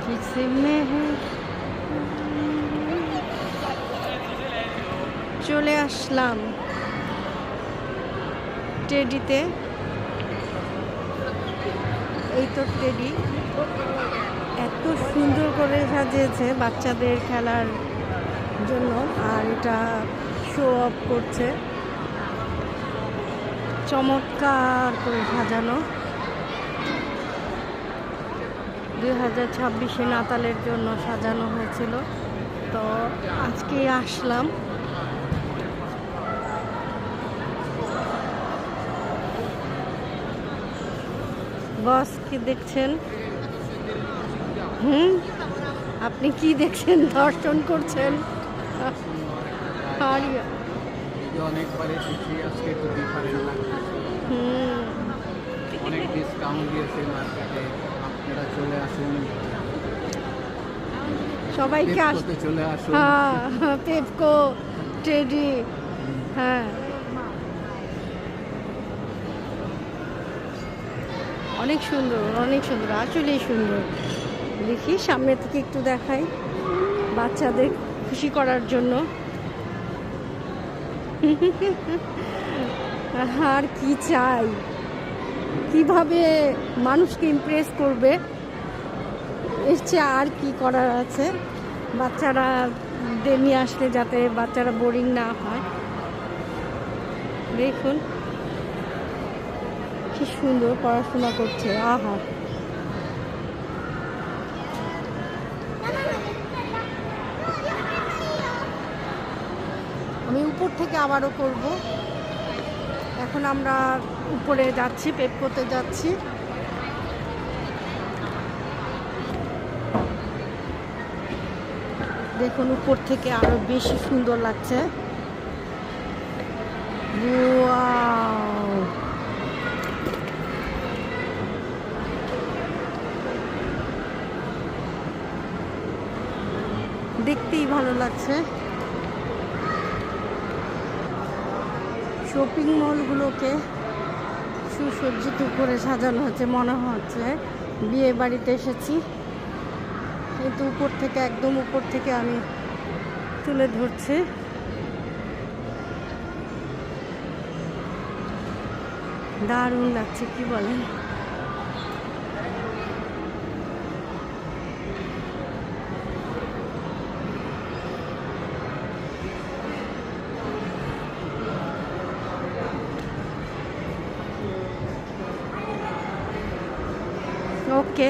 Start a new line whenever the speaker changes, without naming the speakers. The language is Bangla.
किसमें है চলে আসলাম টেডিতে। এই তো টেডি, এত সুন্দর করে সাজিয়েছে বাচ্চাদের খেলার জন্য, আর এটা শো অফ করছে, চমৎকার করে সাজানো। 2026-এ নাতালের জন্য সাজানো হয়েছিল, তো আজকে আসলাম। বস কি দেখছেন? আপনি কি দেখছেন? দর্শন করছেন?
অনেকবার এসেছি, আজকে একটু ডিফারেন্ট লাগছে। অনেক ডিসকাউন্ট দিয়েছে মার্কেটে, আপনারা চলে আসুন,
সবাইকে আসতে
চলে আসুন।
হ্যাঁ, পেপকো, টেডি, হ্যাঁ অনেক সুন্দর, অনেক সুন্দর, আসলেই সুন্দর। দেখি সামনে থেকে একটু দেখাই, বাচ্চাদের খুশি করার জন্য। আর কি চাই, কিভাবে মানুষকে ইমপ্রেস করবে, এর চেয়ে আর কি করার আছে। বাচ্চারা নিয়ে আসলে যাতে বাচ্চারা বোরিং না হয়। দেখুন কি সুন্দর পড়াশোনা করছে, আহা। আমি উপর থেকে আবারও করব। এখন আমরা উপরে যাচ্ছি, পেপকোতে যাচ্ছি। দেখুন উপর থেকে আরো বেশি সুন্দর লাগছে। ওয়াও, দেখতেই ভালো লাগছে। শপিং মলগুলোকে সুসজ্জিত করে সাজানো হচ্ছে, মনে হচ্ছে বিয়ে বাড়িতে এসেছি। কিন্তু উপর থেকে, একদম উপর থেকে আমি তুলে ধরছি। দারুণ লাগছে, কি বলেন? ওকে।